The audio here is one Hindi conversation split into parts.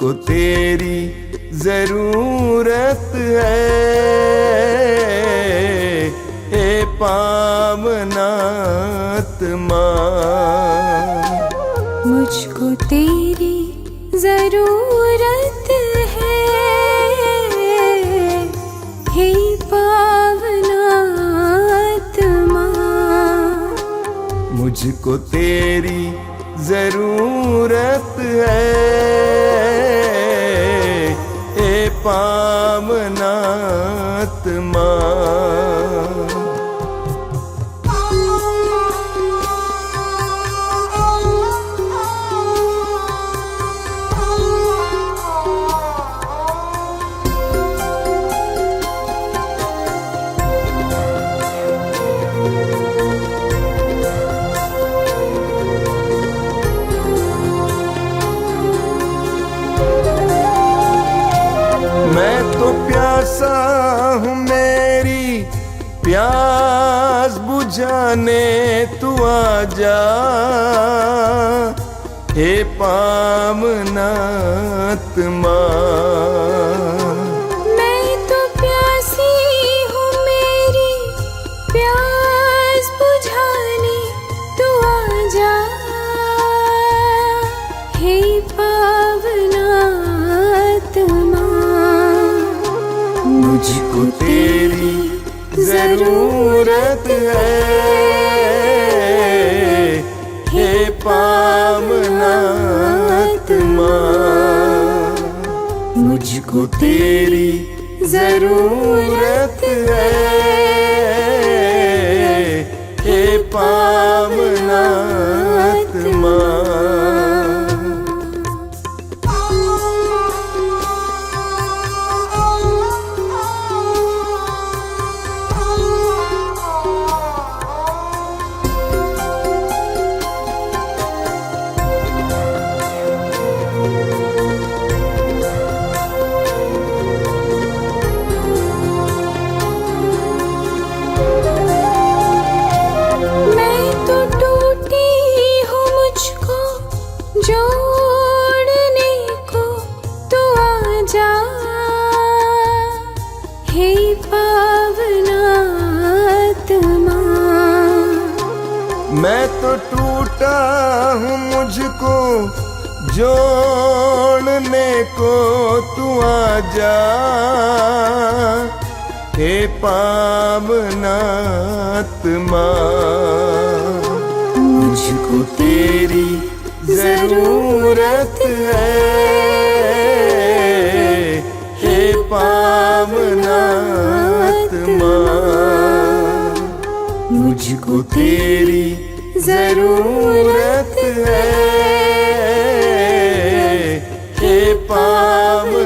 मुझको तेरी जरूरत है, ए पावनात्मा। मुझको तेरी जरूरत है, हे पावनात्मा। मुझको तेरी जरूरत है, ए पावनात्मा। मैं तो प्यासा हूँ, मेरी प्यास बुझाने तू आजा, हे पावनात्मा। मैं तो प्यासी हूँ, मेरी प्यास बुझाने तू आजा, हे पावनात्मा। मुझको तेरी जरूरत है, हे पावनात्मा। मुझको तेरी जरूरत है, हे पावनात्मा। जोड़ने को तू आजा, हे पावनात्मा। मैं तो टूटा हूँ, मुझको जोड़ने को तू आजा, हे पावनात्मा। मुझको तेरी जरूरत है, हे पावनात्मा। मुझको तेरी जरूरत है, हे पावनात्मा।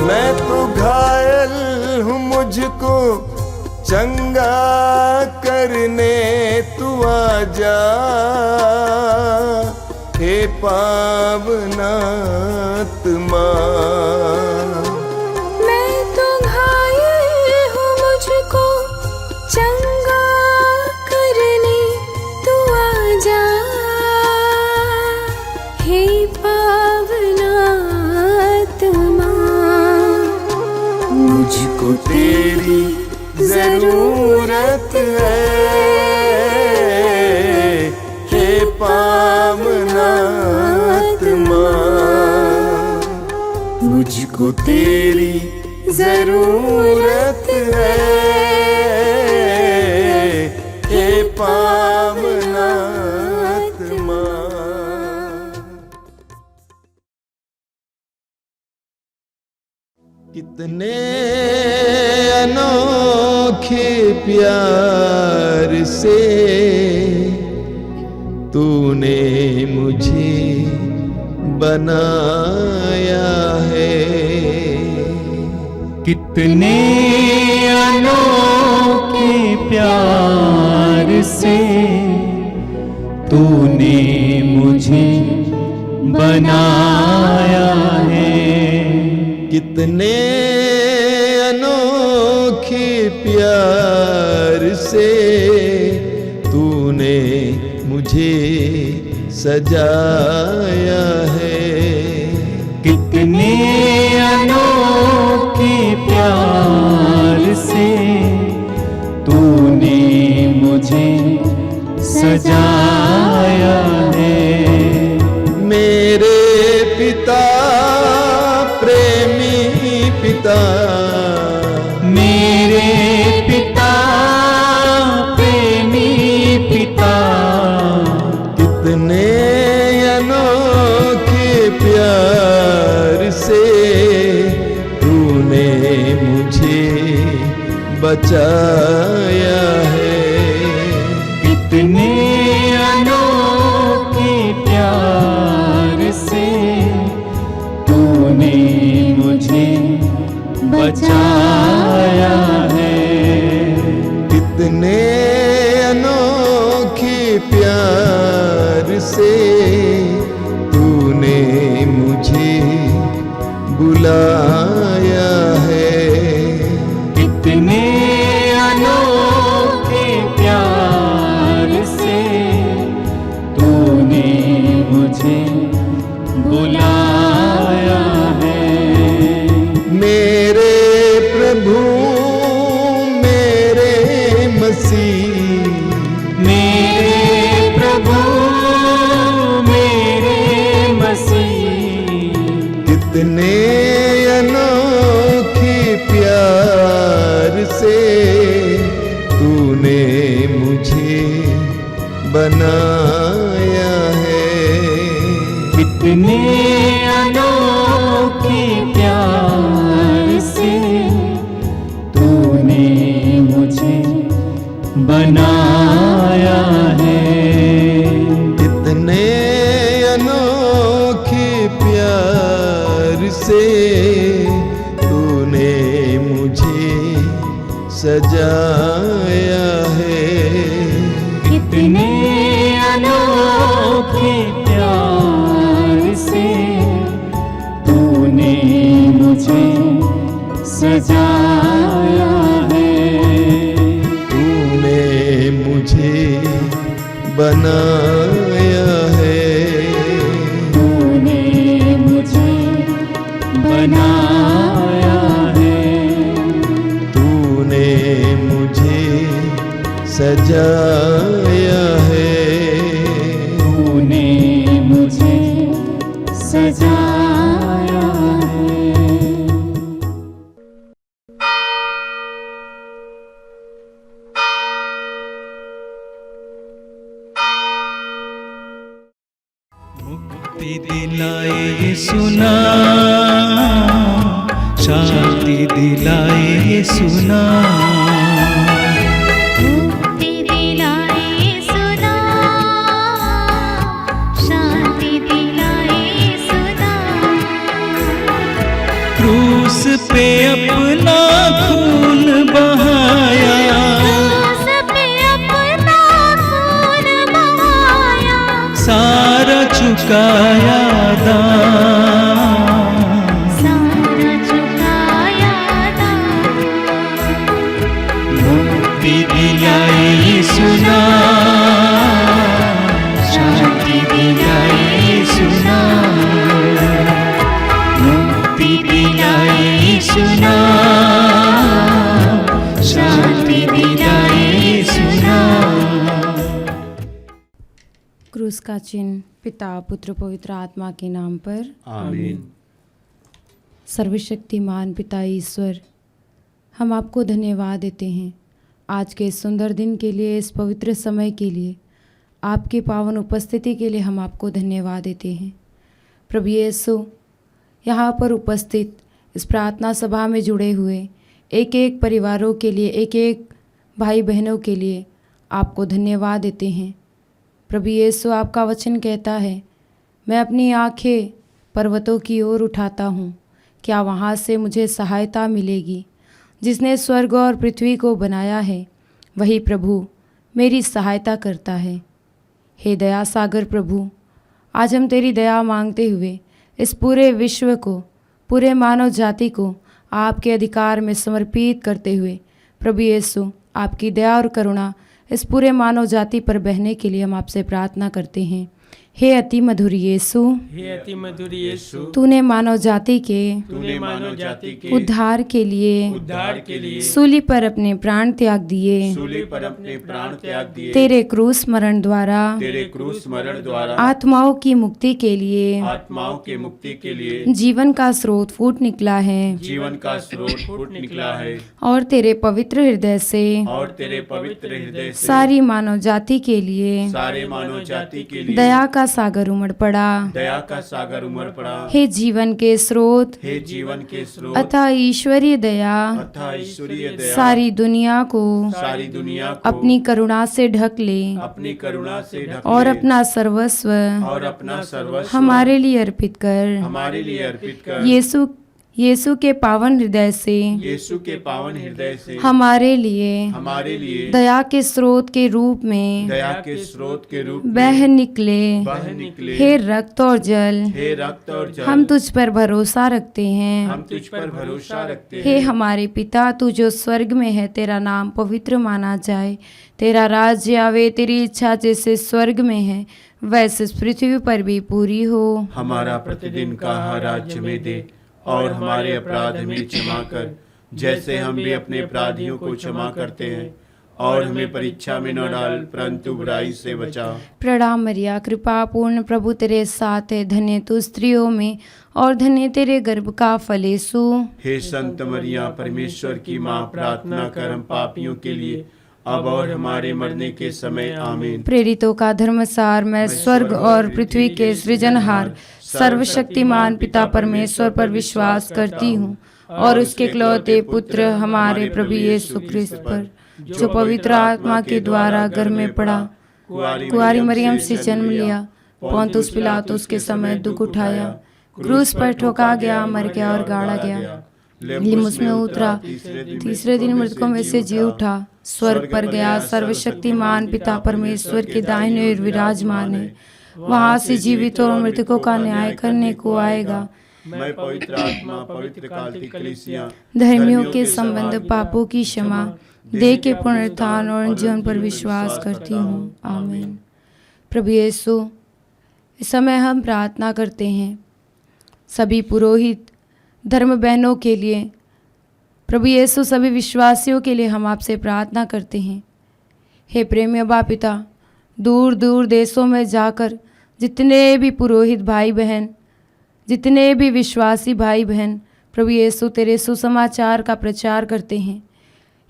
मैं तो घायल हूँ, मुझको चंगा करने तू आजा, हे पावनात्मा। मैं तो घायल हूँ, मुझको चंगा करने तू आजा, हे पावनात्मा। मुझको तेरी जरूरत है, हे पावनात्मा। मुझको तेरी जरूरत है, हे पावनात्मा। कितने अनोखे प्यार से तूने मुझे बनाया है। कितने अनोखे प्यार से तूने मुझे बनाया है। कितने अनोखे प्यार से तूने मुझे सजाया है। कितने अनोखे प्यार से तूने मुझे सजाया है। मेरे पिता प्रेमी पिता, मेरे पिता प्रेमी पिता, कितने अनोखे प्यार से तूने मुझे बचाया है। कितने अनोखे प्यार से तूने मुझे बचाया है। कितने अनोखे प्यार से तूने मुझे बुलाया है। कितने अनोखे प्यार से तूने मुझे बुलाया है। मेरे प्रभु मेरे मसीह, मेरे प्रभु मेरे मसीह, कितने अनोखे प्यार से तूने मुझे बनाया है। कितने अनोखे प्यार से तूने मुझे बनाया है। कितने अनोखे प्यार से तूने मुझे सजाया है। कितने अनोखे प्यार से तूने मुझे सजाया है। तूने मुझे बनाया है। तूने मुझे बनाया है। तूने मुझे सजाया है। तूने मुझे सजाया है। मुक्ति दिलाए यीशु नाम, शांति दिलाए यीशु नाम। मुक्ति दिलाए यीशु नाम, शांति दिलाए यीशु नाम। क्रूस पे अपना खून बहाया, क्रूस पे अपना खून बहाया, सारा चुकाया दाम। सारा चुकाया दाम। मुक्ति दिलाए यीशु नाम, शांति दिलाए यीशु नाम। मुक्ति दिलाए यीशु नाम, शांति दिलाए यीशु नाम। क्रूस का चिन्ह पिता पुत्र पवित्र आत्मा के नाम पर आमीन। सर्वशक्तिमान पिता ईश्वर, हम आपको धन्यवाद देते हैं आज के इस सुंदर दिन के लिए, इस पवित्र समय के लिए, आपकी पावन उपस्थिति के लिए हम आपको धन्यवाद देते हैं। प्रभु यीशु, यहाँ पर उपस्थित इस प्रार्थना सभा में जुड़े हुए एक एक परिवारों के लिए, एक एक भाई बहनों के लिए आपको धन्यवाद देते हैं। प्रभु यीशु, आपका वचन कहता है, मैं अपनी आंखें पर्वतों की ओर उठाता हूँ, क्या वहाँ से मुझे सहायता मिलेगी। जिसने स्वर्ग और पृथ्वी को बनाया है, वही प्रभु मेरी सहायता करता है। हे दया सागर प्रभु, आज हम तेरी दया मांगते हुए इस पूरे विश्व को, पूरे मानव जाति को आपके अधिकार में समर्पित करते हुए, प्रभु यीशु आपकी दया और करुणा इस पूरे मानव जाति पर बहने के लिए हम आपसे प्रार्थना करते हैं। हे अति मधुर यीशु, हे अति मधुर यीशु, तूने मानव जाति के मानव जाति के उद्धार के लिए सूली पर अपने प्राण त्याग दिए। सूली पर अपने प्राण त्याग दिए। तेरे क्रूस मरण द्वारा आत्माओं की मुक्ति के लिए जीवन का स्रोत फूट निकला है। और तेरे पवित्र हृदय से सारी मानव जाति के लिए दया का सागर उमड़ पड़ा। हे जीवन के स्रोत अतः ईश्वरीय दया सारी दुनिया को अपनी करुणा से ढक ले और अपना सर्वस्व हमारे लिए अर्पित कर। यीशु के पावन हृदय से हमारे लिए दया के स्रोत के रूप में बह निकले। हे रक्त और जल, हम तुझ पर भरोसा रखते हैं। हे हमारे पिता, तू जो स्वर्ग में है, तेरा नाम पवित्र माना जाए। तेरा राज्य आवे, तेरी इच्छा जैसे स्वर्ग में है वैसे इस पृथ्वी पर भी पूरी हो। हमारा प्रतिदिन का आहार आज हमें दे और हमारे अपराध हमें क्षमा कर, जैसे हम भी अपने अपराधियों को क्षमा करते हैं। और हमें परीक्षा में न डाल, परंतु बुराई से बचा। प्रणाम मरिया, कृपा पूर्ण प्रभु तेरे साथ है, धन्य तू स्त्रियों में और धन्य तेरे गर्भ का फल यीशु। हे संत मरिया, परमेश्वर की माँ, प्रार्थना कर हम पापियों के लिए अब और हमारे मरने के समय। आमीन। प्रेरितों का धर्मसार, मैं स्वर्ग और पृथ्वी के सृजनहार सर्वशक्तिमान पिता परमेश्वर पर विश्वास करती हूँ और उसके इकलौते पुत्र हमारे प्रभु यीशु क्रिस्त पर, जो पवित्र आत्मा के द्वारा गर्भ में पड़ा, कुंवारी मरियम से जन्म लिया, पोंतुस पिलातुस के समय दुख उठाया, क्रूस पर ठोका गया, मर गया और गाड़ा गया, लिमुस में उतरा, तीसरे दिन मृतकों में से जी उठा, स्वर्ग पर गया, सर्वशक्तिमान पिता परमेश्वर के दाहिने ओर विराजमान है, वहां से जीवितों और मृतकों का न्याय करने को आएगा। मैं पवित्र आत्मा, पवित्र काल्पनिक कलीसिया, धर्मियों के संबंध, पापों की क्षमा, देह के पुनरुत्थान और जीवन पर विश्वास करती हूँ। आमीन। प्रभु यीशु, इस समय हम प्रार्थना करते हैं सभी पुरोहित, धर्म बहनों के लिए। प्रभु यीशु, सभी विश्वासियों के लिए हम आपसे प्रार्थना करते हैं। हे प्रेमी अबा पिता, दूर दूर देशों में जाकर जितने भी पुरोहित भाई बहन, जितने भी विश्वासी भाई बहन प्रभु यीशु तेरे सुसमाचार का प्रचार करते हैं,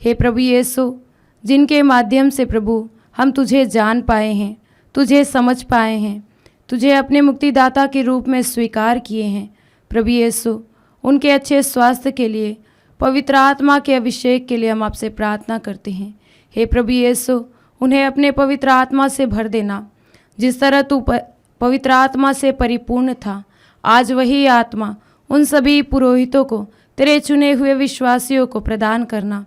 हे प्रभु यीशु, जिनके माध्यम से प्रभु हम तुझे जान पाए हैं, तुझे समझ पाए हैं, तुझे अपने मुक्तिदाता के रूप में स्वीकार किए हैं, प्रभु यीशु उनके अच्छे स्वास्थ्य के लिए, पवित्र आत्मा के अभिषेक के लिए हम आपसे प्रार्थना करते हैं। हे प्रभु यीशु, उन्हें अपने पवित्र आत्मा से भर देना। जिस तरह तू पवित्र आत्मा से परिपूर्ण था, आज वही आत्मा उन सभी पुरोहितों को, तेरे चुने हुए विश्वासियों को प्रदान करना,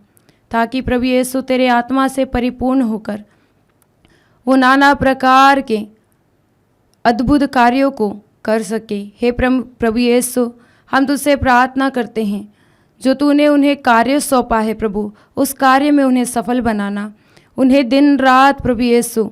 ताकि प्रभु यीशु तेरे आत्मा से परिपूर्ण होकर वो नाना प्रकार के अद्भुत कार्यों को कर सके। हे प्रभु यीशु, हम तुझसे प्रार्थना करते हैं, जो तूने उन्हें कार्य सौंपा है प्रभु, उस कार्य में उन्हें सफल बनाना, उन्हें दिन रात प्रभु यीशु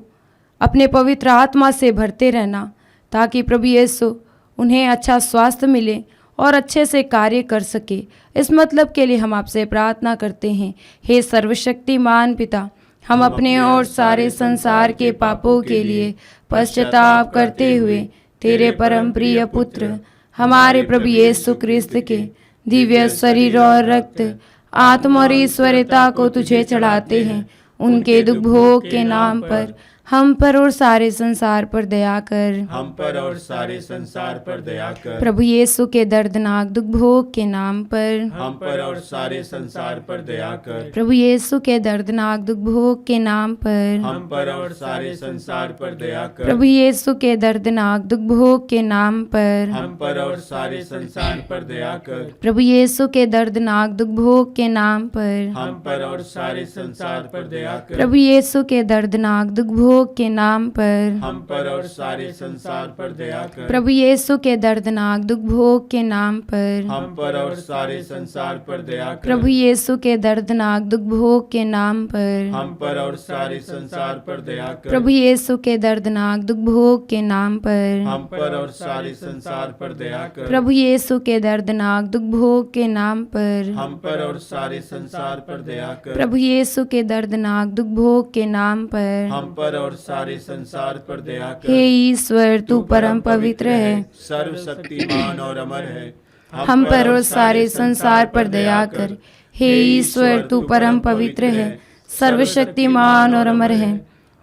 अपने पवित्र आत्मा से भरते रहना, ताकि प्रभु यीशु उन्हें अच्छा स्वास्थ्य मिले और अच्छे से कार्य कर सके। इस मतलब के लिए हम आपसे प्रार्थना करते हैं। हे सर्वशक्तिमान पिता, हम अपने और सारे संसार के पापों के लिए पश्चाताप करते हुए तेरे परम प्रिय पुत्र हमारे प्रभु यीशु क्रिस्त के दिव्य शरीर और रक्त, आत्मा और ईश्वरता को तुझे चढ़ाते हैं। उनके दुख भोग के नाम पर हम पर और सारे संसार पर दया कर। हम पर और सारे संसार पर दया कर। प्रभु यीशु के दर्दनाक दुख भोग के नाम पर। हम पर और सारे संसार पर दया कर। प्रभु यीशु के दर्दनाक दुख भोग के नाम पर। हम पर और सारे संसार पर दया कर। प्रभु यीशु के दर्दनाक दुख भोग के नाम पर। हम पर और सारे संसार पर दया कर। प्रभु यीशु के दर्दनाक दुख भोग के नाम पर। हम पर और सारे संसार पर दया कर। प्रभु यीशु के दर्दनाक दुख भोग के नाम पर। हम पर और सारे संसार पर दया कर। प्रभु यीशु के दर्दनाक दुख भोग के नाम पर। हम पर और सारे संसार पर दया कर। प्रभु यीशु के दर्दनाक दुख भोग के नाम पर। हम पर और सारे संसार पर दया कर। प्रभु यीशु के दर्दनाक दुख भोग के नाम पर। हम पर और सारे संसार पर दया कर। प्रभु यीशु के दर्दनाक दुख भोग के नाम पर। हम पर और सारे संसार पर दया कर। प्रभु यीशु के दर्दनाक दुख भोग के नाम पर। हम पर और सारे संसार पर दया कर। हे ईश्वर, तू परम पवित्र है, सर्वशक्तिमान और अमर है। हम पर और सारे संसार पर दया कर। हे ईश्वर, तू परम पवित्र है, सर्वशक्तिमान और अमर है।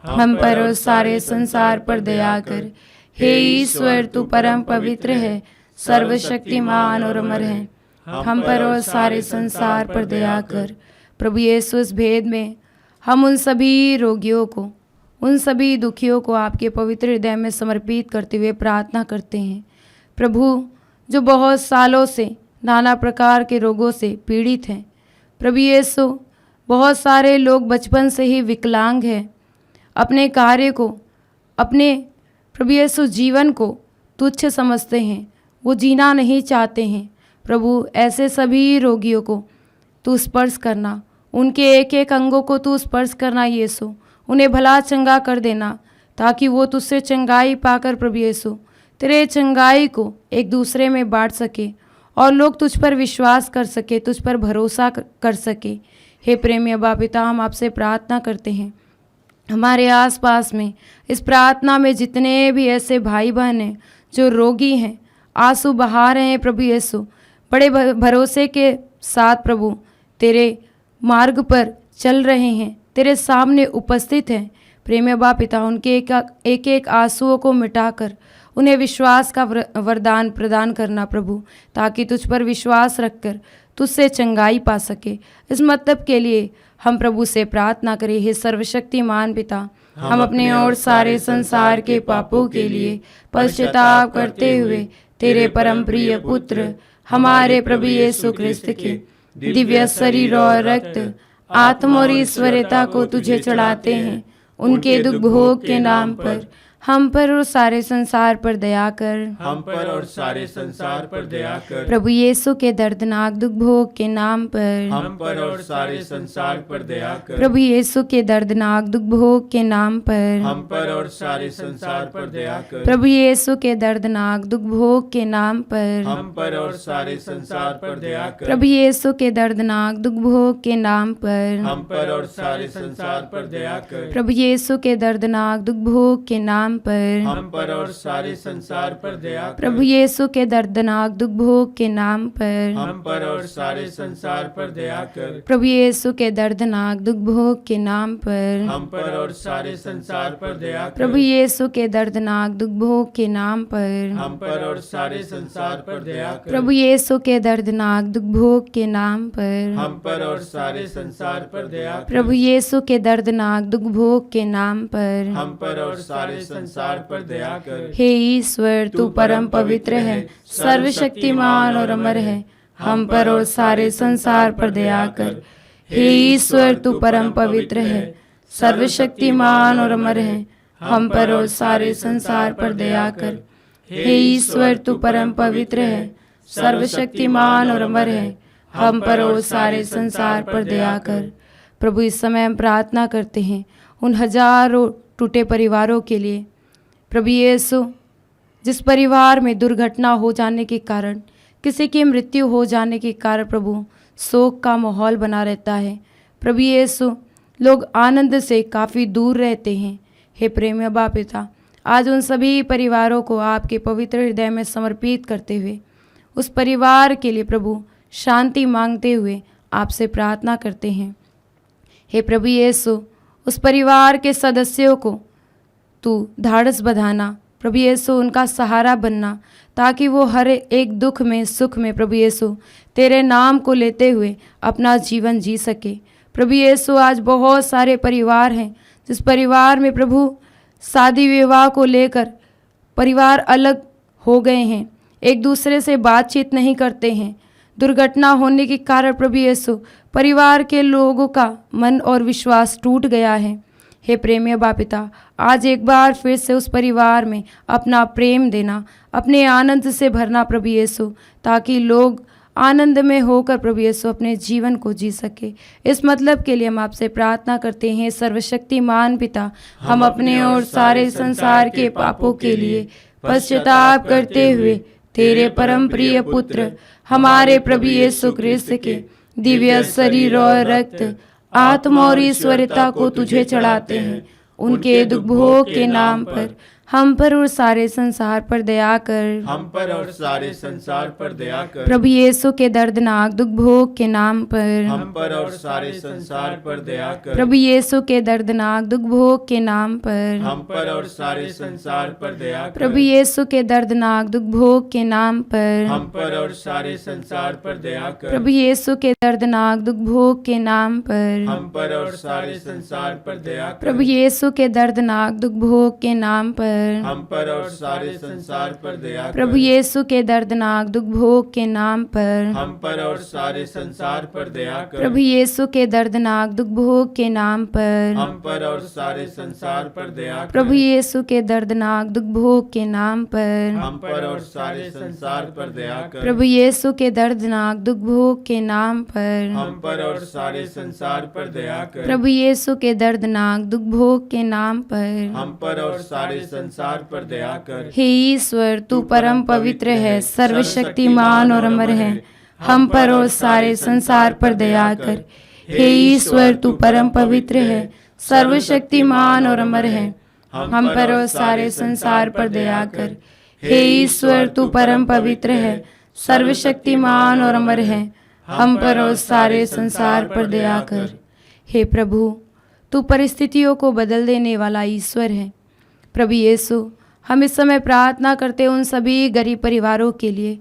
हम पर और सारे संसार पर दया कर। हे ईश्वर, तू परम पवित्र है, सर्वशक्तिमान और अमर है। हम पर और सारे संसार पर दया कर। प्रभु यीशु, इस भेद में हम उन सभी रोगियों को, उन सभी दुखियों को आपके पवित्र हृदय में समर्पित करते हुए प्रार्थना करते हैं। प्रभु, जो बहुत सालों से नाना प्रकार के रोगों से पीड़ित हैं। प्रभु यीशु, बहुत सारे लोग बचपन से ही विकलांग हैं, अपने कार्य को, अपने प्रभु यीशु जीवन को तुच्छ समझते हैं, वो जीना नहीं चाहते हैं। प्रभु, ऐसे सभी रोगियों को तू स्पर्श करना, उनके एक एक अंगों को तू स्पर्श करना यीशु, उन्हें भला चंगा कर देना, ताकि वो तुझसे चंगाई पाकर प्रभु यीशु तेरे चंगाई को एक दूसरे में बांट सके और लोग तुझ पर विश्वास कर सके, तुझ पर भरोसा कर सके। हे प्रेमी अब्बा पिता, हम आपसे प्रार्थना करते हैं, हमारे आसपास में इस प्रार्थना में जितने भी ऐसे भाई बहन हैं जो रोगी हैं, आंसू बहा रहे हैं प्रभु यीशु, बड़े भरोसे के साथ प्रभु तेरे मार्ग पर चल रहे हैं, तेरे सामने उपस्थित हैं। प्रेमी अब्बा पिता, उनके एक एक आंसुओं को मिटाकर उन्हें विश्वास का वरदान प्रदान करना प्रभु, ताकि तुझ पर विश्वास रखकर तुझसे चंगाई पा सके। इस मतलब के लिए हम प्रभु से प्रार्थना करें। हे सर्वशक्तिमान पिता, हम अपने और सारे संसार के पापों के लिए पश्चाताप करते हुए तेरे परम प्रिय पुत्र हमारे प्रभु यीशु ख्रिस्त के दिव्य शरीर और रक्त, आत्मा और ईश्वरता को तुझे चढ़ाते हैं। उनके दुख भोग के नाम पर हम पर और सारे संसार पर दया कर। हम पर और सारे संसार पर दया कर। प्रभु यीशु के दर्दनाक दुख भोग के नाम पर हम पर और सारे संसार पर दया कर। प्रभु यीशु के दर्दनाक दुख भोग के नाम पर हम पर और सारे संसार पर दया कर। प्रभु यीशु के दर्दनाक दुख भोग के नाम पर हम पर और सारे संसार पर दया कर। प्रभु यीशु के दर्दनाक दुख भोग के नाम पर हम पर और सारे संसार पर दया कर। प्रभु यीशु के दर्दनाक दुख भोग के नाम पर हम पर और सारे संसार पर दया कर। प्रभु यीशु के दर्दनाक दुख भोग के नाम पर हम पर और सारे संसार पर दया कर। प्रभु यीशु के दर्दनाक दुख भोग के नाम पर हम पर और सारे संसार पर दया कर। प्रभु यीशु के दर्दनाक दुख भोग के नाम पर हम पर और सारे संसार पर दया कर। प्रभु यीशु के दर्दनाक दुख भोग के नाम पर हम पर और सारे संसार पर दया कर। प्रभु यीशु के दर्दनाक दुख भोग के नाम पर हम पर और सारे संसार पर दया कर। हे ईश्वर, तू परम पवित्र है, सर्वशक्तिमान और अमर है। हम पर और सारे संसार पर दया कर। हे ईश्वर, तू परम पवित्र है, सर्वशक्तिमान और अमर है। हम पर और सारे संसार पर दया कर। हे ईश्वर, तू परम पवित्र है, सर्वशक्तिमान और अमर है। हम पर और सारे संसार पर दया कर। प्रभु, इस समय हम प्रार्थना करते हैं उन हजारों टूटे परिवारों के लिए। प्रभु यीशु, जिस परिवार में दुर्घटना हो जाने के कारण, किसी की मृत्यु हो जाने के कारण प्रभु शोक का माहौल बना रहता है। प्रभु यीशु, लोग आनंद से काफ़ी दूर रहते हैं। हे प्रेमी अब्बा पिता, आज उन सभी परिवारों को आपके पवित्र हृदय में समर्पित करते हुए उस परिवार के लिए प्रभु शांति मांगते हुए आपसे प्रार्थना करते हैं। हे प्रभु यीशु, उस परिवार के सदस्यों को तू धाड़स बधाना, प्रभु यीशु उनका सहारा बनना, ताकि वो हर एक दुख में सुख में प्रभु यीशु तेरे नाम को लेते हुए अपना जीवन जी सके। प्रभु यीशु आज बहुत सारे परिवार हैं जिस परिवार में प्रभु शादी विवाह को लेकर परिवार अलग हो गए हैं, एक दूसरे से बातचीत नहीं करते हैं। दुर्घटना होने के कारण प्रभु यीशु परिवार के लोगों का मन और विश्वास टूट गया है। हे प्रेमी बाप पिता, आज एक बार फिर से उस परिवार में अपना प्रेम देना, अपने आनंद से भरना प्रभु यीशु, ताकि लोग आनंद में होकर प्रभु यीशु अपने जीवन को जी सके। इस मतलब के लिए हम आपसे प्रार्थना करते हैं। सर्वशक्तिमान पिता, हम अपने और सारे संसार के पापों के लिए पश्चाताप करते हुए तेरे परम प्रिय पुत्र हमारे प्रभु यीशु ख्रिस्त के दिव्य शरीर और रक्त, आत्मा और ईश्वरता को तुझे चढ़ाते हैं। उनके दुख भोग के नाम पर हम पर और सारे संसार पर दया कर। हम पर और सारे संसार पर दया कर। प्रभु यीशु के दर्दनाक दुख भोग के नाम पर हम पर और सारे संसार पर दया कर। प्रभु यीशु के दर्दनाक दुख भोग के नाम पर हम पर और सारे संसार पर दया कर। प्रभु यीशु के दर्दनाक दुख भोग के नाम पर हम पर और सारे संसार पर दया कर। प्रभु यीशु के दर्दनाक दुख भोग के नाम पर हम पर और सारे संसार पर दया कर। प्रभु यीशु के दर्दनाक दुख भोग के नाम पर हम पर और सारे संसार पर दया कर। प्रभु यीशु के दर्दनाक दुख भोग के नाम पर हम पर और सारे संसार पर दया कर। प्रभु यीशु के दर्दनाक दुख भोग के नाम पर हम पर और सारे संसार पर दया कर। प्रभु यीशु के दर्दनाक दुख भोग के नाम पर हम पर और सारे संसार पर दया कर। प्रभु यीशु के दर्दनाक दुख भोग के नाम पर हम पर और सारे संसार पर दया कर। प्रभु यीशु के दर्दनाक दुख भोग के नाम पर हम पर और सारे संसार पर दया कर। हे ईश्वर, तू परम पवित्र है, सर्वशक्तिमान और अमर है, हम पर और सारे संसार पर दया कर। हे ईश्वर, तू परम पवित्र है, सर्वशक्तिमान और अमर है, हम पर और सारे संसार पर दया कर। हे ईश्वर, तू परम पवित्र है, सर्वशक्तिमान और अमर है, हम पर और सारे संसार पर दया कर। हे प्रभु, तू परिस्थितियों को बदल देने वाला ईश्वर है। प्रभु यीशु, हम इस समय प्रार्थना करते हैं उन सभी गरीब परिवारों के लिए।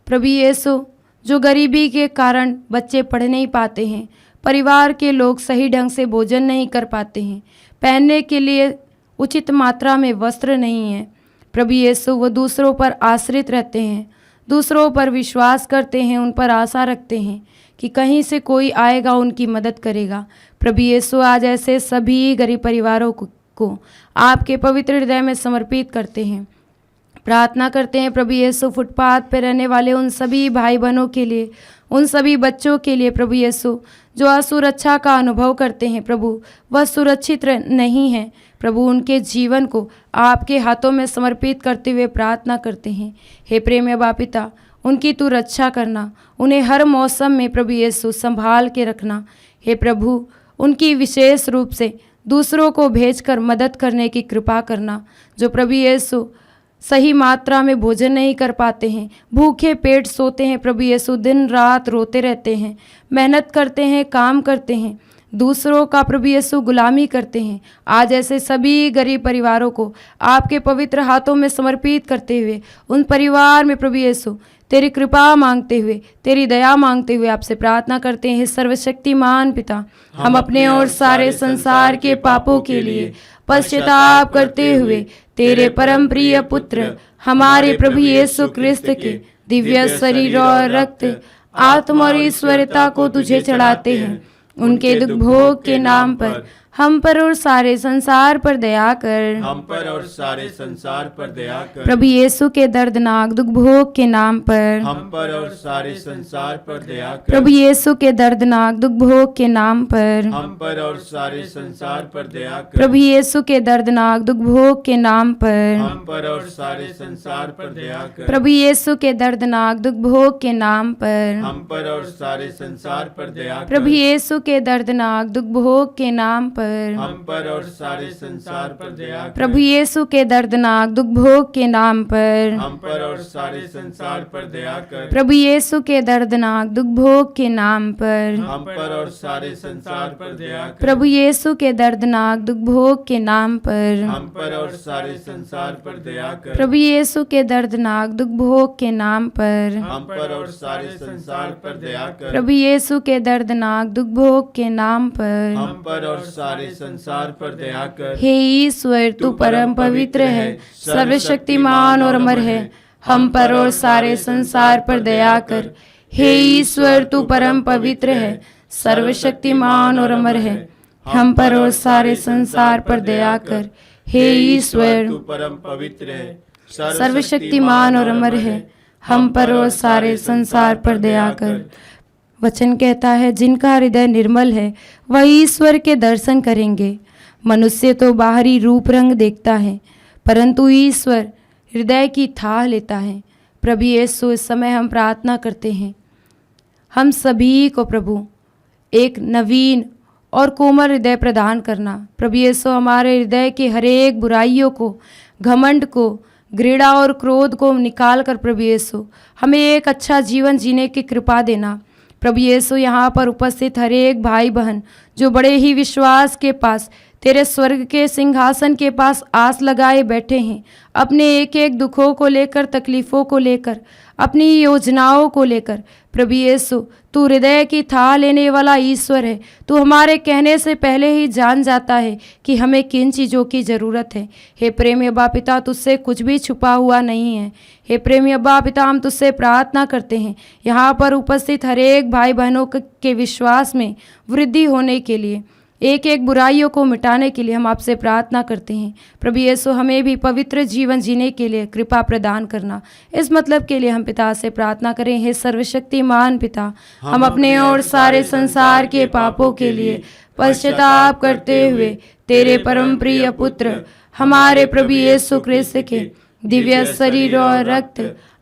प्रभु यीशु, जो गरीबी के कारण बच्चे पढ़ नहीं पाते हैं, परिवार के लोग सही ढंग से भोजन नहीं कर पाते हैं, पहनने के लिए उचित मात्रा में वस्त्र नहीं है। प्रभु यीशु, वो दूसरों पर आश्रित रहते हैं, दूसरों पर विश्वास करते हैं, उन पर आशा रखते हैं कि कहीं से कोई आएगा उनकी मदद करेगा। प्रभु यीशु, आज ऐसे सभी गरीब परिवारों को आपके पवित्र हृदय में समर्पित करते हैं। प्रार्थना करते हैं प्रभु यीशु, फुटपाथ पर रहने वाले उन सभी भाई बहनों के लिए, उन सभी बच्चों के लिए प्रभु यीशु, जो असुरक्षा का अनुभव करते हैं। प्रभु, वह सुरक्षित नहीं है। प्रभु, उनके जीवन को आपके हाथों में समर्पित करते हुए प्रार्थना करते हैं। हे प्रेम बाप पिता, उनकी तू रक्षा करना, उन्हें हर मौसम में प्रभु यीशु संभाल के रखना। हे प्रभु, उनकी विशेष रूप से दूसरों को भेजकर मदद करने की कृपा करना। जो प्रभु यीशु सही मात्रा में भोजन नहीं कर पाते हैं, भूखे पेट सोते हैं, प्रभु यीशु दिन रात रोते रहते हैं, मेहनत करते हैं, काम करते हैं, दूसरों का प्रभु यीशु गुलामी करते हैं। आज ऐसे सभी गरीब परिवारों को आपके पवित्र हाथों में समर्पित करते हुए उन परिवार में प्रभु यीशु तेरी कृपा मांगते हुए, तेरी दया मांगते हुए आपसे प्रार्थना करते हैं। सर्वशक्तिमान पिता, हम अपने और सारे संसार के पापों के लिए पश्चाताप करते हुए तेरे परम प्रिय पुत्र हमारे प्रभु यीशु ख्रिस्त के दिव्य शरीर और रक्त, आत्मा और ईश्वरता को तुझे चढ़ाते हैं। उनके दुख भोग के नाम पर हम पर और सारे संसार पर दया कर। हम पर और सारे संसार पर दया कर। प्रभु यीशु के दर्दनाक दुख भोग के नाम पर हम पर और सारे संसार पर दया कर। प्रभु यीशु के दर्दनाक दुख भोग के नाम पर हम पर और सारे संसार पर दया कर। प्रभु यीशु के दर्दनाक दुख भोग के नाम पर हम पर और सारे संसार पर दया कर। प्रभु यीशु के दर्दनाक दुख भोग के नाम पर हम पर और सारे संसार पर दया कर। प्रभु यीशु के दर्दनाक दुख भोग के नाम पर पर और सारे संसार पर दया कर। प्रभु यीशु के दर्दनाक दुख भोग के नाम पर हम पर और सारे संसार पर दया कर। प्रभु यीशु के दर्दनाक दुख भोग के नाम पर हम पर और सारे संसार पर दया कर। प्रभु यीशु के दर्दनाक दुख भोग के नाम पर हम पर और सारे संसार पर दया कर। प्रभु यीशु के दर्दनाक दुख भोग के नाम पर हम पर और सारे संसार पर दया कर। प्रभु यीशु के दर्दनाक दुख भोग के नाम पर हम पर और सारे संसार पर दया कर। हे ईश्वर, तू परम पवित्र है, सर्वशक्तिमान और अमर है, हम पर और सारे संसार पर दया कर। हे ईश्वर, तू परम पवित्र है, सर्वशक्तिमान और अमर है, हम पर और सारे संसार पर दया कर। हे ईश्वर, तू परम पवित्र है, सर्वशक्तिमान और अमर है, हम पर और सारे संसार पर दया कर। वचन कहता है, जिनका हृदय निर्मल है वह ईश्वर के दर्शन करेंगे। मनुष्य तो बाहरी रूप रंग देखता है, परंतु ईश्वर हृदय की थाह लेता है। प्रभु यीशु, इस समय हम प्रार्थना करते हैं, हम सभी को प्रभु एक नवीन और कोमल हृदय प्रदान करना। प्रभु यीशु, हमारे हृदय के हर एक बुराइयों को, घमंड को, घृणा और क्रोध को निकाल कर प्रभु यीशु हमें एक अच्छा जीवन जीने की कृपा देना। प्रभु यीशु, यहाँ पर उपस्थित हर एक भाई बहन जो बड़े ही विश्वास के पास तेरे स्वर्ग के सिंहासन के पास आस लगाए बैठे हैं, अपने एक एक दुखों को लेकर, तकलीफ़ों को लेकर, अपनी योजनाओं को लेकर, प्रभु यीशु तू हृदय की थाह लेने वाला ईश्वर है। तू हमारे कहने से पहले ही जान जाता है कि हमें किन चीज़ों की ज़रूरत है। हे प्रेमी अब्बा पिता, तुझसे कुछ भी छुपा हुआ नहीं है। हे प्रेमी अब्बा पिता, हम तुझसे प्रार्थना करते हैं, यहाँ पर उपस्थित हर एक भाई बहनों के विश्वास में वृद्धि होने के लिए, एक एक बुराइयों को मिटाने के लिए हम आपसे प्रार्थना करते हैं। प्रभु यीशु, हमें भी पवित्र जीवन जीने के लिए कृपा प्रदान करना। इस मतलब के लिए हम पिता से प्रार्थना करें। हे सर्वशक्तिमान पिता, हम अपने और सारे संसार के पापों के लिए पश्चाताप करते हुए तेरे परम प्रिय पुत्र हमारे प्रभु यीशु ख्रिस्त के दिव्य शरीर और रक्त,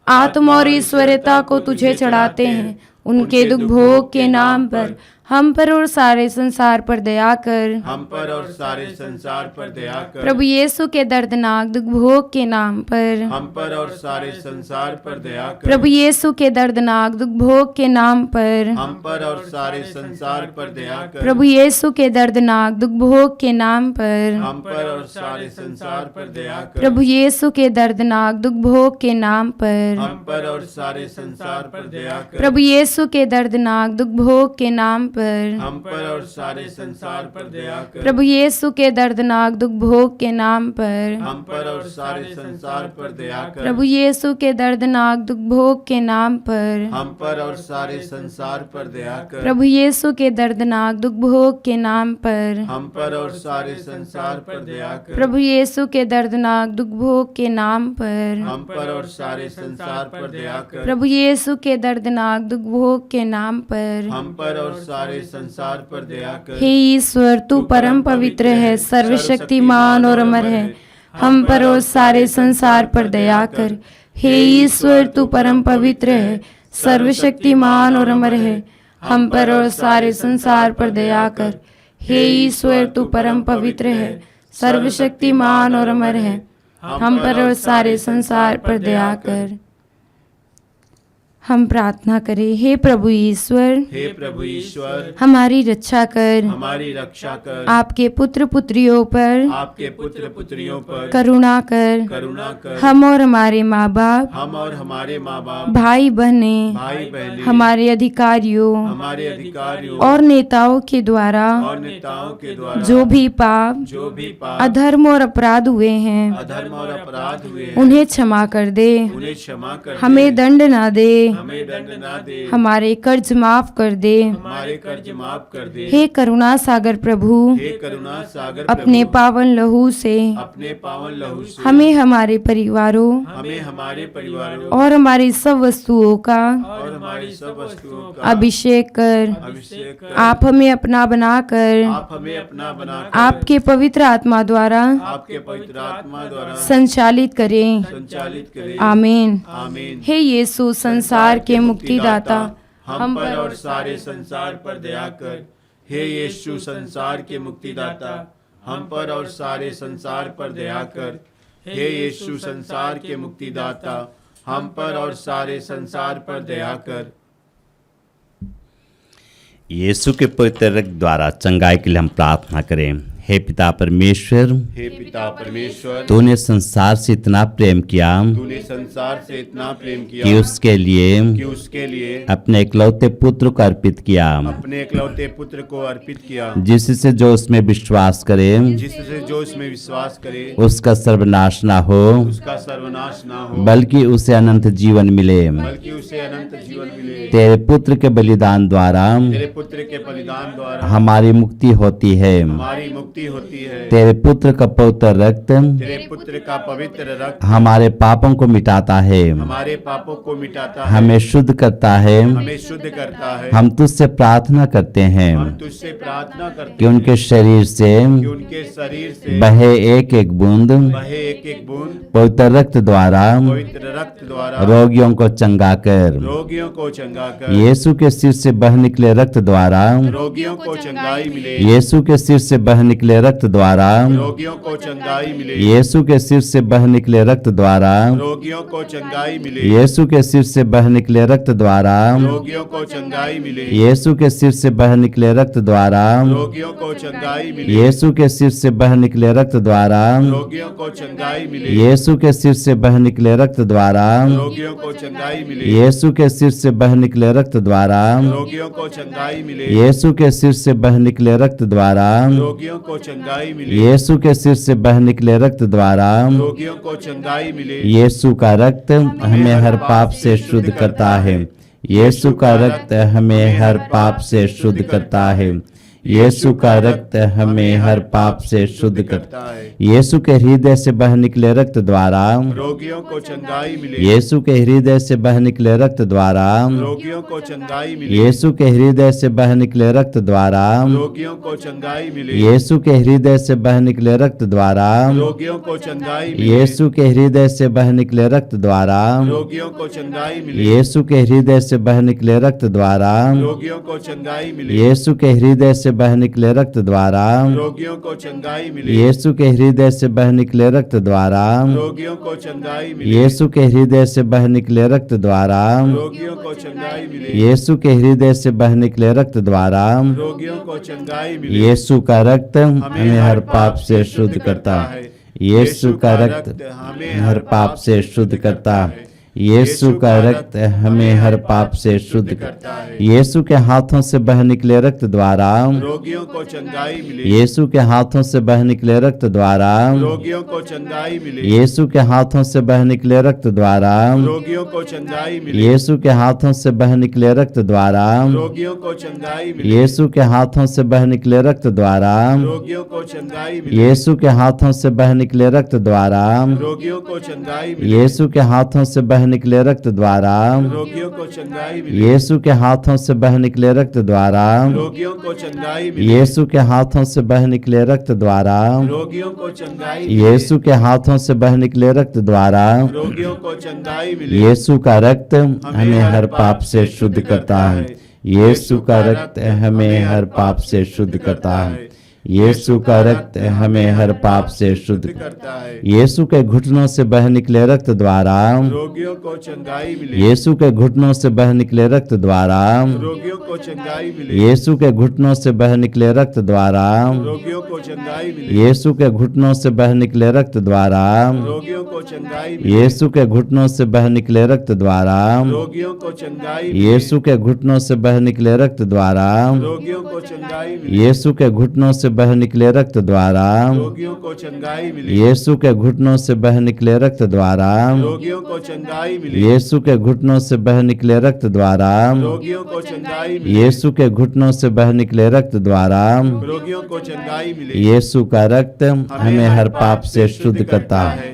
आत्मा और ईश्वरता को तुझे चढ़ाते हैं। उनके दुख भोग के नाम पर हम पर और सारे संसार पर दया कर। हम पर और सारे संसार पर दया कर। प्रभु यीशु के दर्दनाक दुख भोग के नाम पर हम पर और सारे संसार पर दया कर। प्रभु यीशु के दर्दनाक दुख भोग के नाम पर हम पर और सारे संसार पर दया कर। प्रभु यीशु के दर्दनाक दुख भोग के नाम पर हम पर और सारे संसार पर दया कर। प्रभु यीशु के दर्दनाक दुख भोग के नाम पर हम पर और सारे संसार पर दया कर। प्रभु यीशु के दर्दनाक दुख भोग के नाम पर हम पर और सारे संसार पर दया कर। प्रभु यीशु के दर्दनाक दुख भोग के नाम पर हम पर और सारे संसार पर दया कर। प्रभु यीशु के दर्दनाक दुख भोग के नाम पर हम पर और सारे संसार पर दया कर। प्रभु यीशु के दर्दनाक दुख भोग के नाम पर हम पर और सारे संसार पर दया कर। प्रभु यीशु के दर्दनाक दुख भोग के नाम पर हम पर और सारे संसार पर दया कर। प्रभु यीशु के दर्दनाक दुख भोग के नाम पर हम पर और सारे संसार पर दया कर। हे ईश्वर, तू परम पवित्र है, सर्वशक्तिमान और अमर है, हम पर और सारे संसार पर दया कर। हे ईश्वर, तू परम पवित्र है, सर्वशक्तिमान और अमर है, हम पर और सारे संसार पर दया कर। हे ईश्वर, तू परम पवित्र है, सर्वशक्तिमान और अमर है, हम पर और सारे संसार पर दया कर। हम प्रार्थना करें। हे प्रभु ईश्वर, हे प्रभु ईश्वर, हमारी रक्षा कर, हमारी रक्षा कर। आपके पुत्र पुत्रियों पर, आपके पुत्र पुत्रियों पर करुणा कर। करुणा कर। हम और हमारे माँ बाप, हम और हमारे माँ बाप, भाई बहने, भाई बहनें, हमारे अधिकारियों हमारे अधिकारियों और नेताओं के द्वारा और नेताओं के द्वारा जो भी पाप, अधर्म और अपराध हुए हैं, अधर्म और अपराध हुए, उन्हें क्षमा कर दे। उन्हें क्षमा कर। हमें दंड ना दे, हमें दंड ना दे। हमारे कर्ज माफ कर दे। हमारे कर्ज माफ कर दे। हे करुणा सागर प्रभु, हे करुणा सागर अपने प्रभु, पावन लहू से अपने पावन लहू से हमें, हमारे परिवारों हमें, हमारे परिवारों और हमारी सब वस्तुओं का और हमारी सब वस्तुओं का अभिषेक कर। अभिषेक कर। आप हमें अपना बनाकर आप हमें अपना बनाकर आपके पवित्र आत्मा द्वारा आपके पवित्र आत्मा द्वारा संचालित करें। संचालित करें। आमीन। आमीन। हे यीशु, संसार के मुक्तिदाता, हम पर और सारे संसार पर दया कर। हे यीशु संसार के मुक्तिदाता, हम पर और सारे संसार पर दया कर। हे यीशु संसार के मुक्तिदाता, हम पर और सारे संसार पर दया कर। यीशु के पवित्र रक्त द्वारा चंगाई के लिए हम प्रार्थना करें। हे पिता परमेश्वर, हे पिता परमेश्वर, तूने संसार से इतना प्रेम किया तूने संसार से इतना प्रेम कि किया उसके लिए अपने इकलौते पुत्र को अर्पित किया, अपने इकलौते पुत्र को अर्पित किया, जिससे जो उसमें विश्वास करे जिससे जो उसमें विश्वास करे उसका सर्वनाश ना हो, उसका सर्वनाश ना हो, बल्कि उसे अनंत जीवन मिले। बल्कि उसे अनंत जीवन मिले। तेरे पुत्र के बलिदान द्वारा तेरे पुत्र के बलिदान द्वारा हमारी मुक्ति होती है। हमारी मुक्ति होती है। तेरे पुत्र का पवित्र रक्त तेरे पुत्र का पवित्र रक्त हमारे पापों को मिटाता है, हमारे पापों को मिटाता है, हमें शुद्ध करता है। हमें शुद्ध करता है। हम तुझसे प्रार्थना करते हैं हम तुझसे प्रार्थना करते कि उनके शरीर से कि उनके शरीर से बहे एक एक बूंद बहे एक एक बूंद पवित्र रक्त द्वारा पवित्र रक्त द्वारा रोगियों को चंगा कर। रोगियों को चंगा कर। यीशु के सिर से बह निकले रक्त द्वारा रोगियों को चंगाई मिले। यीशु के सिर से बह निकले रक्त द्वारा रोगियों को चंगाई मिले। यीशु के सिर से बह निकले रक्त द्वारा रोगियों को चंगाई मिले। यीशु के सिर से बह निकले रक्त द्वारा रोगियों को चंगाई मिले। यीशु के सिर से बह निकले रक्त द्वारा रोगियों को चंगाई मिले। यीशु के सिर से बह निकले रक्त द्वारा रोगियों को चंगाई मिले। यीशु के सिर से बह निकले रक्त द्वारा रोगियों को चंगाई मिले। यीशु के सिर से बह निकले रक्त द्वारा रोगियों को चंगाई मिले। यीशु के सिर से बह निकले रक्त द्वारा रोगियों को चंगाई मिले। यीशु के सिर से बह निकले रक्त द्वारा रोगियों को चंगाई मिले। यीशु का रक्त हमें हर पाप से शुद्ध करता है। यीशु का रक्त हमें हर पाप से शुद्ध करता है। यीशु का रक्त हमें हर पाप से शुद्ध करता है। यीशु के हृदय से बह निकले रक्त द्वारा रोगियों को चंगाई मिले। यीशु के हृदय से बह निकले रक्त द्वारा रोगियों को चंगाई मिले। यीशु के हृदय से बह निकले रक्त द्वारा रोगियों को चंगाई मिले। यीशु के हृदय से बह निकले रक्त द्वारा रोगियों को चंगाई मिले। यीशु के हृदय से बह निकले रक्त द्वारा रोगियों को चंगाई मिले। यीशु के हृदय से बह निकले रक्त द्वारा रोगियों को चंगाई मिले। यीशु के हृदय से बह निकले रक्त द्वारा रोगियों को चंगाई मिले। यीशु के हृदय से बह निकले रक्त द्वारा रोगियों को चंगाई मिले। यीशु के हृदय से बह निकले रक्त द्वारा रोगियों को चंगाई मिले। यीशु के हृदय से बह निकले रक्त द्वारा रोगियों को चंगाई मिले। यीशु का रक्त हमें हर पाप से शुद्ध करता है। यीशु का रक्त हमें हर पाप से शुद्ध करता है। यीशु का रक्त हमें हर पाप से शुद्ध करता है। यीशु के हाथों से बह निकले रक्त द्वारा रोगियों को चंगाई मिले। यीशु के हाथों से बह निकले रक्त द्वारा रोगियों को चंगाई मिले। यीशु के हाथों से बह निकले रक्त द्वारा रोगियों को चंगाई मिले। यीशु के हाथों से बह निकले रक्त द्वारा रोगियों को चंगाई मिले। यीशु के हाथों से बह निकले रक्त द्वारा रोगियों को चंगाई मिले। यीशु के हाथों से बह निकले रक्त द्वारा रोगियों को चंगाई मिले। यीशु के हाथों से बह निकले रक्त द्वारा रोगियों को चंगाई मिले। यीशु के हाथों से बह निकले रक्त द्वारा रोगियों को चंगाई मिले। यीशु के हाथों से बह निकले रक्त द्वारा रोगियों को चंगाई मिले। यीशु के हाथों से बह निकले रक्त द्वारा रोगियों को चंगाई मिले। यीशु का रक्त हमें हर पाप से शुद्ध करता है। यीशु का रक्त हमें हर पाप से शुद्ध करता है। यीशु का रक्त हमें हर पाप से शुद्ध करता है। यीशु के घुटनों से बह निकले रक्त द्वारा रोगियों को चंगाई मिले। यीशु के घुटनों से बह निकले रक्त द्वारा रोगियों को चंगाई मिले। यीशु के घुटनों से बह निकले रक्त द्वारा रोगियों को चंगाई मिले। यीशु के घुटनों से बह निकले रक्त द्वारा रोगियों को चंगाई मिले। यीशु के घुटनों से बह निकले रक्त द्वारा रोगियों को चंगाई मिले। यीशु के घुटनों से बह निकले रक्त द्वारा रोगियों को चंगाई मिले। यीशु के घुटनों से बह निकले रक्त द्वारा रोगियों को चंगाई मिले। यीशु के घुटनों से बह निकले रक्त द्वारा रोगियों को चंगाई मिले। यीशु के घुटनों से बह निकले रक्त द्वारा रोगियों को चंगाई मिले। यीशु के घुटनों से बह निकले रक्त द्वारा रोगियों को चंगाई मिले। यीशु का रक्त हमें हर पाप से शुद्ध करता है।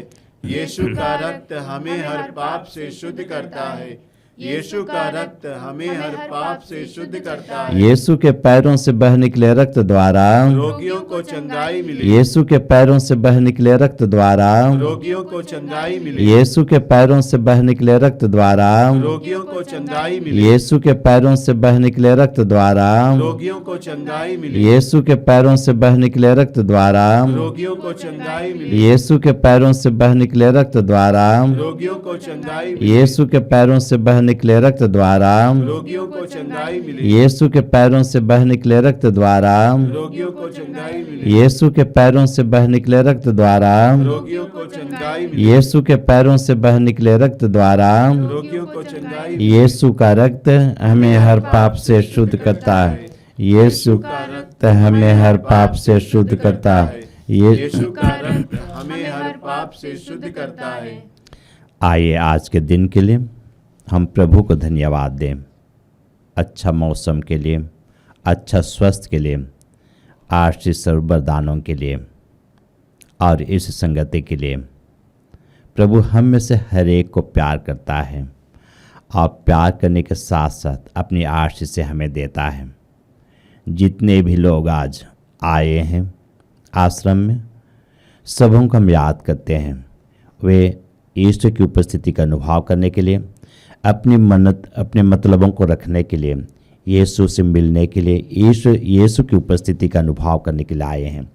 यीशु का रक्त हमें हर पाप से शुद्ध करता है। यीशु का रक्त हमें हर पाप से शुद्ध करता है। यीशु के पैरों से बह निकले रक्त द्वारा रोगियों को चंगाई मिली। यीशु के पैरों से बह निकले रक्त द्वारा रोगियों को चंगाई मिली। यीशु के पैरों से बह निकले रक्त द्वारा रोगियों को चंगाई मिली। यीशु के पैरों से बह निकले रक्त द्वारा रोगियों को चंगाई मिली। यीशु के पैरों से बह निकले रक्त द्वारा रोगियों को चंगाई मिली। यीशु के पैरों से बह निकले रक्त द्वारा रोगियों को चंगाई मिली। यीशु के पैरों से बह निकले रक्त द्वारा रोगियों को चंगाई मिली। यीशु के पैरों से बह निकले रक्त द्वारा रोगियों को चंगाई मिली। यीशु के पैरों से बह निकले रक्त द्वारा रोगियों को चंगाई मिली। यीशु के पैरों से बह निकले रक्त द्वारा रोगियों को चंगाई मिली। यीशु का रक्त हमें हर पाप से शुद्ध करता है। यीशु का रक्त हमें हर पाप से शुद्ध करता है। यीशु का रक्त हमें हर पाप से शुद्ध करता है। आइए आज के दिन के लिए हम प्रभु को धन्यवाद दें, अच्छा मौसम के लिए, अच्छा स्वास्थ्य के लिए, आशीष सर्व वरदानों के लिए और इस संगति के लिए। प्रभु हम में से हर एक को प्यार करता है और प्यार करने के साथ साथ अपनी आशीष से हमें देता है। जितने भी लोग आज आए हैं आश्रम में, सबों को हम याद करते हैं। वे ईश्वर की उपस्थिति का अनुभव करने के लिए, अपनी मन्नत अपने मतलबों को रखने के लिए, यीशु से मिलने के लिए, यीशु की उपस्थिति का अनुभव करने के लिए आए हैं।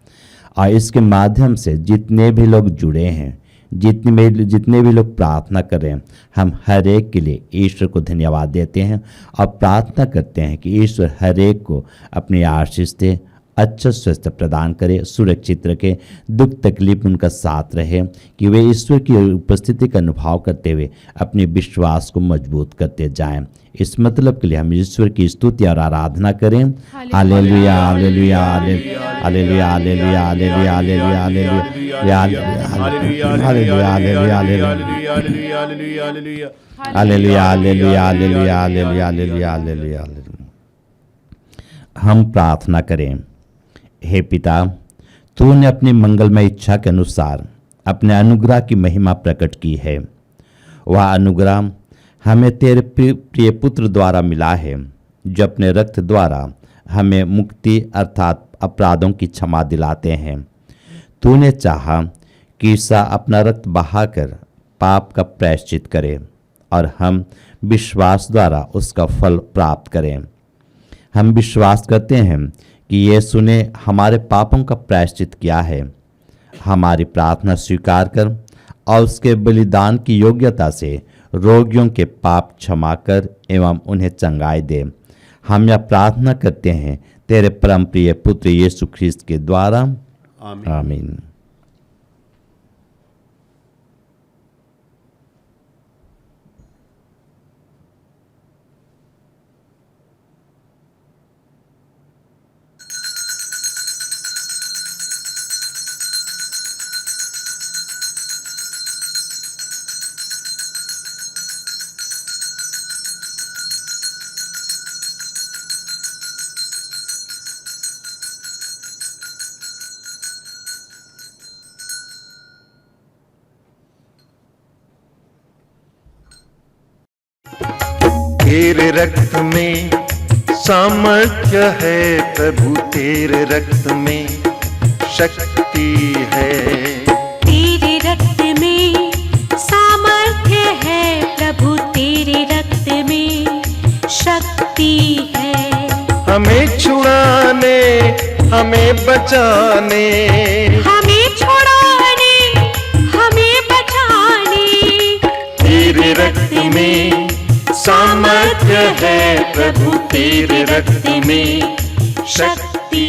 और इसके माध्यम से जितने भी लोग जुड़े हैं, जितने भी लोग प्रार्थना कर रहे हैं, हम हर एक के लिए ईश्वर को धन्यवाद देते हैं और प्रार्थना करते हैं कि ईश्वर हर एक को अपनी आशीष दे, अच्छा स्वास्थ्य प्रदान करे, सुरक्षित रखे, दुख तकलीफ उनका साथ रहे, कि वे ईश्वर की उपस्थिति का अनुभव करते हुए अपने विश्वास को मजबूत करते जाएं। इस मतलब के लिए हम ईश्वर की स्तुति और आराधना करें। Hallelujah hallelujah hallelujah hallelujah hallelujah hallelujah hallelujah hallelujah hallelujah hallelujah hallelujah. हम प्रार्थना करें। हे पिता, तूने अपनी मंगलमय इच्छा के अनुसार अपने अनुग्रह की महिमा प्रकट की है। वह अनुग्रह हमें तेरे प्रिय पुत्र द्वारा मिला है, जो अपने रक्त द्वारा हमें मुक्ति अर्थात अपराधों की क्षमा दिलाते हैं। तूने चाहा कि ईसा अपना रक्त बहाकर पाप का प्रायश्चित करे और हम विश्वास द्वारा उसका फल प्राप्त करें। हम विश्वास करते हैं कि यीशु ने हमारे पापों का प्रायश्चित किया है। हमारी प्रार्थना स्वीकार कर और उसके बलिदान की योग्यता से रोगियों के पाप क्षमा कर एवं उन्हें चंगाई दे। हम यह प्रार्थना करते हैं तेरे परम प्रिय पुत्र यीशु ख्रिस्त के द्वारा, आमीन। तेरे रक्त में सामर्थ्य है प्रभु, तेरे रक्त में शक्ति है। तेरे रक्त में सामर्थ्य है प्रभु, तेरे रक्त में शक्ति है। हमें छुड़ाने, हमें बचाने, हमें छुड़ाने, हमें बचाने। तेरे रक्त में सामर्थ्य है प्रभु, तेरे रक्त में शक्ति